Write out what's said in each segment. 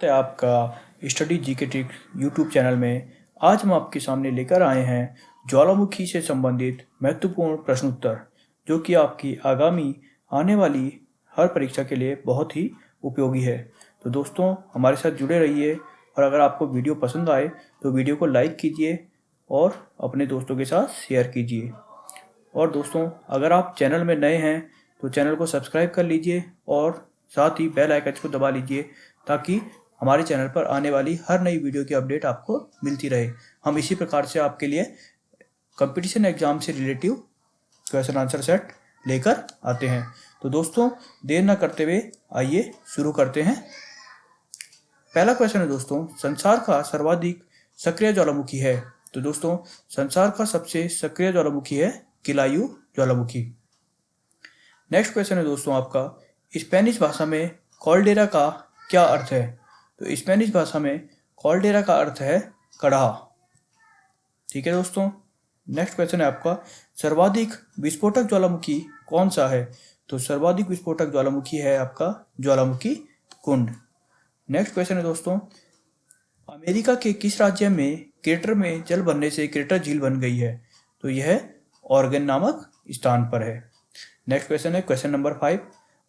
है आपका study GK trick YouTube channel में। आज हम आपके सामने लेकर आए हैं ज्वालामुखी से संबंधित महत्वपूर्ण प्रश्न उत्तर, जो कि आपकी आगामी आने वाली हर परीक्षा के लिए बहुत ही उपयोगी है। तो दोस्तों, हमारे साथ जुड़े रहिए और अगर आपको वीडियो पसंद आए तो वीडियो को लाइक कीजिए और अपने दोस्तों के साथ शेयर कीजिए। और दोस्तों, अगर आप चैनल में नए हैं तो चैनल को सब्सक्राइब कर लीजिए और साथ ही बेल आइकन को दबा लीजिए, ताकि हमारे चैनल पर आने वाली हर नई वीडियो की अपडेट आपको मिलती रहे। हम इसी प्रकार से आपके लिए कंपटीशन एग्जाम से रिलेटिव क्वेश्चन आंसर सेट लेकर आते हैं। तो दोस्तों, देर न करते हुए आइए शुरू करते हैं। पहला क्वेश्चन है दोस्तों, संसार का सर्वाधिक सक्रिय ज्वालामुखी है। तो दोस्तों, संसार का सबसे सक्रिय ज्वालामुखी है किलायू ज्वालामुखी। नेक्स्ट क्वेश्चन है दोस्तों आपका, स्पेनिश भाषा में कॉल्डेरा का क्या अर्थ है। तो स्पेनिश भाषा में कॉल्डेरा का अर्थ है कड़ाह। ठीक है दोस्तों। नेक्स्ट क्वेश्चन है आपका, सर्वाधिक विस्फोटक ज्वालामुखी कौन सा है। तो सर्वाधिक विस्फोटक ज्वालामुखी है आपका ज्वालामुखी कुंड। नेक्स्ट क्वेश्चन है दोस्तों, अमेरिका के किस राज्य में क्रेटर में जल भरने से क्रेटर झील बन गई है। तो यह ऑरेगन नामक स्थान पर है। नेक्स्ट क्वेश्चन है क्वेश्चन नंबर 5,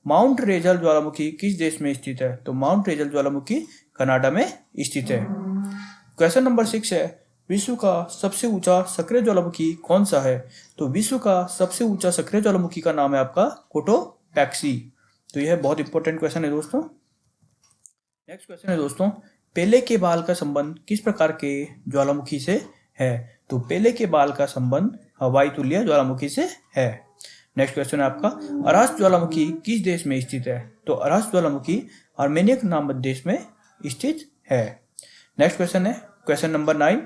माउंट रेजल ज्वालामुखी किस देश में स्थित है। तो माउंट रेजल ज्वालामुखी कनाडा में स्थित है। क्वेश्चन नंबर 6 है, विश्व का सबसे ऊंचा सक्रिय ज्वालामुखी कौन सा है। तो विश्व का सबसे ऊंचा सक्रिय ज्वालामुखी का नाम है आपका कोटोपैक्सी। तो यह बहुत इंपॉर्टेंट क्वेश्चन है दोस्तों। नेक्स्ट क्वेश्चन है दोस्तों, पेले के बाल का संबंध किस प्रकार के ज्वालामुखी से है। तो पेले के बाल का संबंध हवाई तुल्य ज्वालामुखी से है। नेक्स्ट क्वेश्चन है आपका, अरास ज्वालामुखी किस देश में स्थित है। तो अरास ज्वालामुखी आर्मेनिया नामक देश में स्थित है। नेक्स्ट क्वेश्चन है क्वेश्चन नंबर 9,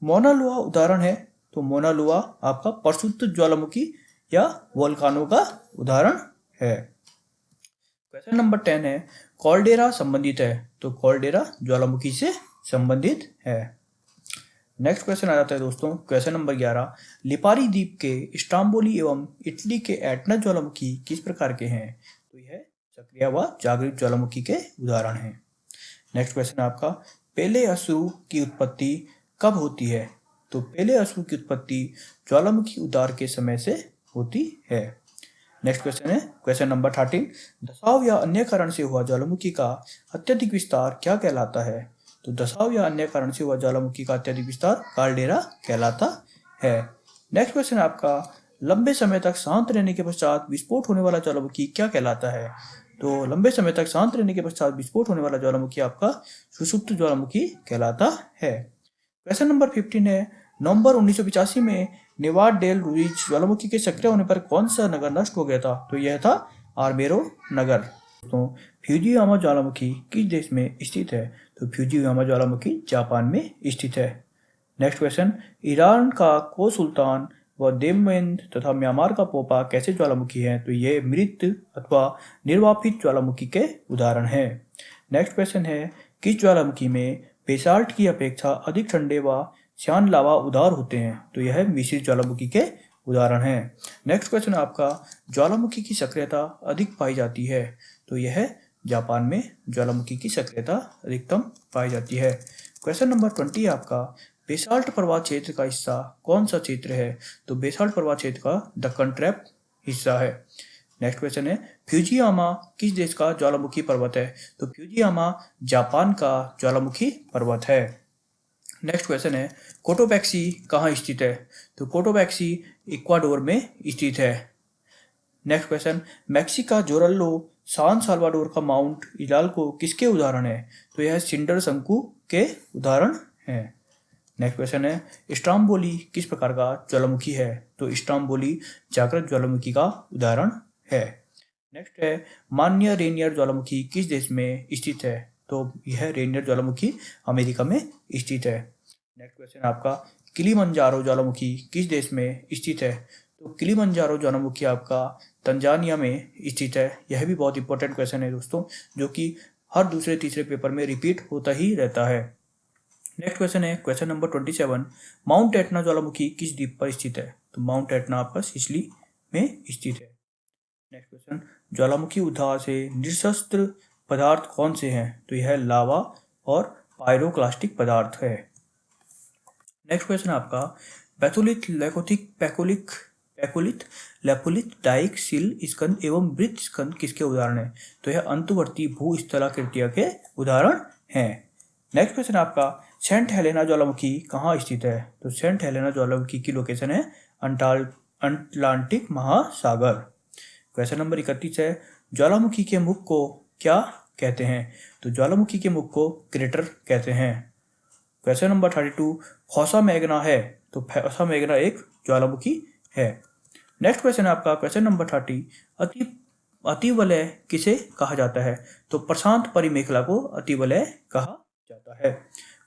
मोना लुआ उदाहरण है। तो मोना लुआ आपका प्रसुप्त ज्वालामुखी या वोल्कानो का उदाहरण है। क्वेश्चन नंबर 10 है, कॉल्डेरा संबंधित है। तो कॉल्डेरा ज्वालामुखी से संबंधित है। नेक्स्ट क्वेश्चन आ जाता है दोस्तों क्वेश्चन नंबर 11, लिपारी द्वीप के स्ट्रोम्बोली एवं इटली के एटना ज्वालामुखी किस प्रकार के हैं। तो यह सक्रिय व जागृत ज्वालामुखी के उदाहरण हैं। नेक्स्ट क्वेश्चन आपका, पेले अश्रु की उत्पत्ति कब होती है। तो पेले अश्रु की उत्पत्ति ज्वालामुखी उद्गार के समय से होती है। नेक्स्ट क्वेश्चन है क्वेश्चन नंबर 13, धसाव या अन्य कारण से हुआ ज्वालामुखी का अत्यधिक विस्तार क्या कहलाता है। तो धसाव या अन्य कारण से हुआ ज्वालामुखी का अत्यधिक विस्तार काल्डेरा कहलाता है। नेक्स्ट क्वेश्चन आपका, लंबे समय तक शांत रहने के पश्चात विस्फोट होने वाला ज्वालामुखी क्या कहलाता है। तो लंबे समय तक शांत रहने के पश्चात विस्फोट होने वाला ज्वालामुखी आपका सुषुप्त ज्वालामुखी कहलाता है। क्वेश्चन नंबर 15 है, नवंबर 1985 में नेवार डेल रुइज ज्वालामुखी के सक्रिय होने पर कौन सा नगर नष्ट हो गया था। तो यह था आर्मेरो नगर। तो फ्यूजियामा ज्वालामुखी किस देश में स्थित है। तो फ्यूजियामा ज्वालामुखी जापान में स्थित है। नेक्स्ट क्वेश्चन, ईरान का को सुल्तान व देवबंद तथा म्यांमार का पोपा कैसे ज्वालामुखी हैं। तो ये मृत अथवा निर्वापित ज्वालामुखी के उदाहरण हैं। नेक्स्ट क्वेश्चन है, किस ज्वालामुखी में बेसाल्ट की अपेक्षा अधिक ठंडे व श्यान लावा उदार होते हैं। तो यह मिश्रित ज्वालामुखी के उदाहरण हैं। नेक्स्ट क्वेश्चन आपका, ज्वालामुखी की सक्रियता अधिक पाई जाती है। तो यह जापान में ज्वालामुखी की सक्रियता अधिकतम पाई जाती है। क्वेश्चन नंबर 20 आपका, बेसाल्ट प्रवाह क्षेत्र का हिस्सा कौन सा क्षेत्र है। तो बेसाल्ट प्रवाह क्षेत्र का दक्कन ट्रैप हिस्सा है। नेक्स्ट क्वेश्चन है, फ्यूजियामा किस देश का ज्वालामुखी पर्वत है। तो फ्यूजियामा जापान का ज्वालामुखी पर्वत है। नेक्स्ट क्वेश्चन है, कोटोपैक्सी कहाँ स्थित है। तो कोटोपैक्सी इक्वाडोर में स्थित है। नेक्स्ट क्वेश्चन, मैक्सिका जोरल्लो सान साल्वाडोर का माउंट इलाल्को किसके उदाहरण है। तो यह सिंडर शंकु के उदाहरण है। नेक्स्ट क्वेश्चन है, स्ट्रोम्बोली किस प्रकार का ज्वालामुखी है। तो स्ट्रोम्बोली जागृत ज्वालामुखी का उदाहरण है। नेक्स्ट है, मान्य रेनियर ज्वालामुखी किस देश में स्थित है। तो यह रेनियर ज्वालामुखी अमेरिका में स्थित है। नेक्स्ट क्वेश्चन आपका, किलिमंजारो ज्वालामुखी किस देश में स्थित है। तो किलिमंजारो ज्वालामुखी आपका तंजानिया में स्थित है। यह भी बहुत इंपॉर्टेंट क्वेश्चन है दोस्तों, जो कि हर दूसरे तीसरे पेपर में रिपीट होता ही रहता है। नेक्स्ट क्वेश्चन है क्वेश्चन नंबर 27, माउंट एटना ज्वालामुखी किस द्वीप पर स्थित है। तो माउंट एटना आपका सिसिली में स्थित है। नेक्स्ट क्वेश्चन, ज्वालामुखी उद्गार से निरस्त्र पदार्थ कौन से हैं। तो यह लावा और पायरोक्लास्टिक पदार्थ है। नेक्स्ट क्वेश्चन है आपका, बैथोलिथ, लैकोथिक, पैकोलिथ, लेपोलिथ, डाइक, सील स्कंद एवं वृत्त स्कंद किसके उदाहरण हैं? तो यह अंतवर्ती भूस्थलाकृतियों के उदाहरण हैं। नेक्स्ट क्वेश्चन आपका, सेंट हेलेना ज्वालामुखी कहाँ स्थित है? तो सेंट हेलेना ज्वालामुखी की लोकेशन है अटलांटिक महासागर। क्वेश्चन नंबर 31 है, ज्वालामुखी के मुख को क्या कहते हैं? तो ज्वालामुखी के मुख को क्रेटर कहते हैं। क्वेश्चन नंबर 32, फोसा मैग्ना है? तो फोसा मैग्ना एक ज्वालामुखी है। नेक्स्ट क्वेश्चन है आपका, क्वेश्चन नंबर 30, अतिवलय किसे कहा जाता है? तो प्रशांत परिमेखला को अतिवलय कहा जाता है।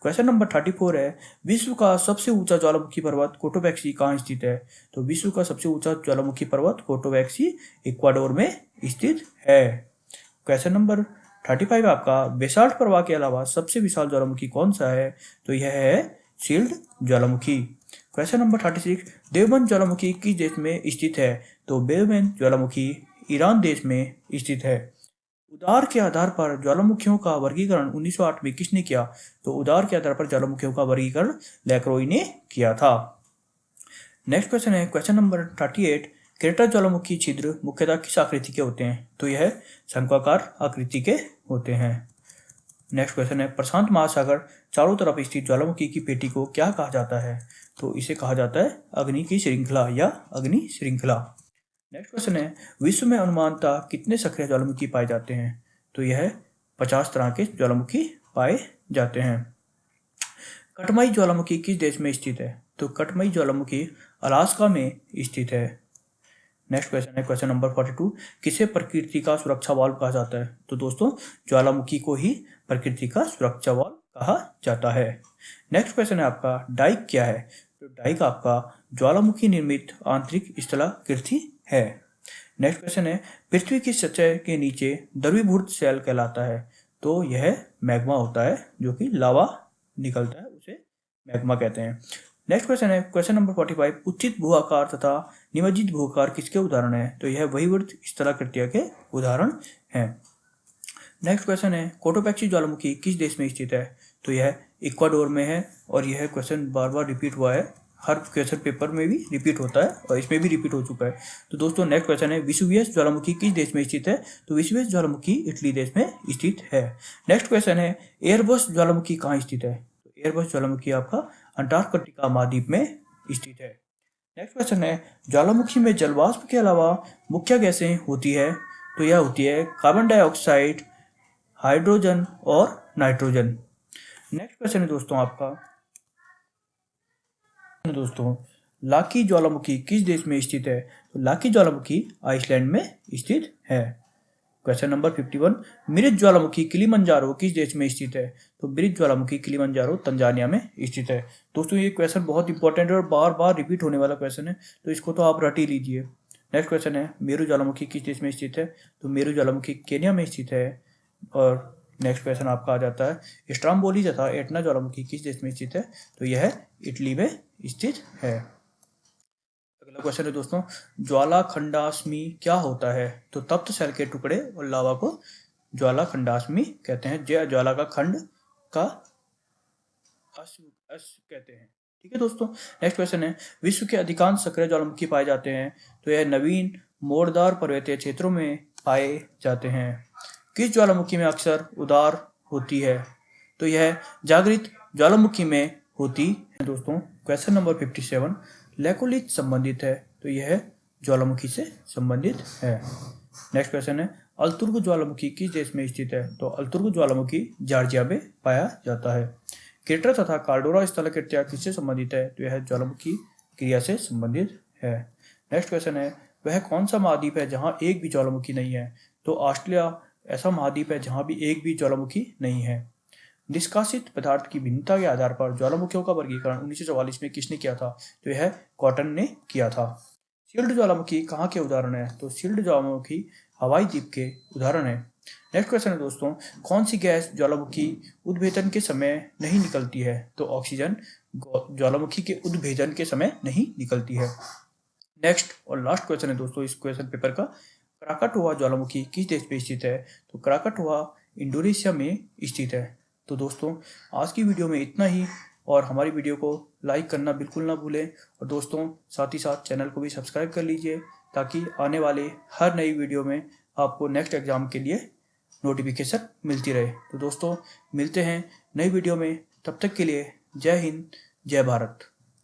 क्वेश्चन नंबर 34 है, विश्व का सबसे ऊंचा ज्वालामुखी पर्वत कोटोबैक्सी कहाँ स्थित है? तो विश्व का सबसे ऊंचा ज्वालामुखी पर्वत कोटोबैक्सी इक्वाडोर में स्थित है। क्वेश्चन नंबर 35 आपका, बेसाल्ट प्रवाह के अलावा सबसे विशाल ज्वालामुखी कौन सा है? तो यह है शील्ड ज्वालामुखी। क्वेश्चन नंबर 36, देवबंद ज्वालामुखी किस देश में स्थित है? तो देवबंद ज्वालामुखी ईरान देश में स्थित है। उदार के आधार पर ज्वालामुखियों का वर्गीकरण 1908 में किसने किया? तो उदार के आधार पर ज्वालामुखियों का वर्गीकरण लैक्रोई ने किया था। नेक्स्ट क्वेश्चन है, क्वेश्चन नंबर 38, क्रेटर ज्वालामुखी छिद्र मुख्यतः किस आकृति के होते हैं? तो यह शंक्वाकार आकृति के होते हैं। नेक्स्ट क्वेश्चन है, प्रशांत महासागर चारों तरफ स्थित ज्वालामुखी की पेटी को क्या कहा जाता है? तो इसे कहा जाता है अग्नि की श्रृंखला या अग्नि श्रृंखला। नेक्स्ट क्वेश्चन है, विश्व में अनुमानतः कितने सक्रिय ज्वालामुखी पाए जाते हैं? तो यह 50 तरह के ज्वालामुखी पाए जाते हैं। कटमाई ज्वालामुखी किस देश में स्थित है? तो कटमाई ज्वालामुखी अलास्का में स्थित है। नेक्स्ट क्वेश्चन है, क्वेश्चन नंबर 42, किसे प्रकृति का सुरक्षा वाल्व कहा जाता है? तो दोस्तों ज्वालामुखी को ही प्रकृति का सुरक्षा वाल्व कहा जाता है। नेक्स्ट क्वेश्चन है आपका, डाइक क्या है? तो डाइक आपका ज्वालामुखी निर्मित आंतरिक स्थलाकृति है। नेक्स्ट क्वेश्चन है, पृथ्वी की सतह के नीचे द्रवीभूत शेल कहलाता है? तो यह मैग्मा होता है, जो कि लावा निकलता है, उसे मैग्मा कहते हैं। नेक्स्ट क्वेश्चन है, क्वेश्चन नंबर 45, उचित भू आकार तथा निमज्जित भू आकार किसके उदाहरण है? तो यह वहीवर्त स्थलाकृतियों के उदाहरण हैं। नेक्स्ट क्वेश्चन है, कोटोपैक्सी ज्वालामुखी किस देश में स्थित है? तो यह इक्वाडोर में है। और यह क्वेश्चन बार बार रिपीट हुआ है, हर क्वेश्चन पेपर में भी रिपीट होता है और इसमें भी रिपीट हो चुका है। तो दोस्तों नेक्स्ट क्वेश्चन है, विसुवियस ज्वालामुखी किस देश में स्थित है? तो विसुवियस ज्वालामुखी इटली देश में स्थित है। नेक्स्ट क्वेश्चन है, एयरबस ज्वालामुखी कहाँ स्थित है? तो एयरबस ज्वालामुखी आपका अंटार्कटिका महाद्वीप में स्थित है। नेक्स्ट क्वेश्चन है, ज्वालामुखी में जलवाष्प के अलावा मुख्य गैसें होती है? तो यह होती है कार्बन डाइऑक्साइड, हाइड्रोजन और नाइट्रोजन। नेक्स्ट क्वेश्चन है दोस्तों लाकी ज्वालामुखी किस देश में स्थित है? तो लाकी ज्वालामुखी आइसलैंड में स्थित है। क्वेश्चन नंबर 51, मिरिज ज्वालामुखी किलिमंजारो किस देश में स्थित है? तो मिरिज ज्वालामुखी किलिमंजारो तंजानिया में स्थित है। दोस्तों ये क्वेश्चन बहुत इंपॉर्टेंट है और बार बार रिपीट होने वाला क्वेश्चन है, तो इसको तो आप रट ही लीजिए। नेक्स्ट क्वेश्चन है, मेरू ज्वालामुखी किस देश में स्थित है? तो मेरू ज्वालामुखी केन्या में स्थित है। और नेक्स्ट क्वेश्चन आपका आ जाता है, स्ट्राम्बोली तथा एटना ज्वालामुखी किस देश में स्थित है? तो यह इटली में स्थित है। अगला क्वेश्चन है दोस्तों, ज्वालाखंडाश्मी क्या होता है? तो तप्त सेल के टुकड़े और लावा को ज्वालाखंडाश्मी कहते हैं। ज्वाला का खंड का अस कहते हैं। ठीक है दोस्तों। नेक्स्ट क्वेश्चन है, विश्व के अधिकांश सक्रिय ज्वालामुखी पाए जाते हैं? तो यह नवीन मोड़दार पर्वतीय क्षेत्रों में पाए जाते हैं। किस ज्वालामुखी में अक्सर उदार होती है? तो यह जागृत ज्वालामुखी में होती है दोस्तों। क्वेश्चन नंबर 57, लेकोलिथ संबंधित है? तो यह ज्वालामुखी से संबंधित है। नेक्स्ट क्वेश्चन है, अल्तुर्ग ज्वालामुखी किस देश में स्थित है? तो अल्तुर्ग ज्वालामुखी जॉर्जिया में पाया जाता है। क्रेटर तथा कार्डोरा स्थलाकृतियां किससे संबंधित है? तो यह ज्वालामुखी क्रिया से संबंधित है। नेक्स्ट क्वेश्चन है, वह कौन सा महाद्वीप है जहां एक भी ज्वालामुखी नहीं है? तो ऑस्ट्रेलिया ऐसा महाद्वीप है जहां भी एक भी ज्वालामुखी नहीं है। निष्कासित पदार्थ की भिन्नता के आधार पर ज्वालामुखियों का वर्गीकरण 1944 में किसने किया था? तो यह कॉटन ने किया था। शील्ड ज्वालामुखी कहाँ के उदाहरण है? तो शील्ड ज्वालामुखी हवाई द्वीप के उदाहरण है। नेक्स्ट क्वेश्चन है दोस्तों, कौन सी गैस ज्वालामुखी उद्भेदन के समय नहीं निकलती है? तो ऑक्सीजन ज्वालामुखी के उद्भेदन के समय नहीं निकलती है। नेक्स्ट और लास्ट क्वेश्चन है दोस्तों इस क्वेश्चन पेपर का, क्राकाटोआ ज्वालामुखी किस देश में स्थित है? तो क्राकाटोआ इंडोनेशिया में स्थित है। तो दोस्तों आज की वीडियो में इतना ही, और हमारी वीडियो को लाइक करना बिल्कुल ना भूलें, और दोस्तों साथ ही साथ चैनल को भी सब्सक्राइब कर लीजिए ताकि आने वाले हर नई वीडियो में आपको नेक्स्ट एग्ज़ाम के लिए नोटिफिकेशन मिलती रहे। तो दोस्तों मिलते हैं नई वीडियो में, तब तक के लिए जय हिंद, जय भारत।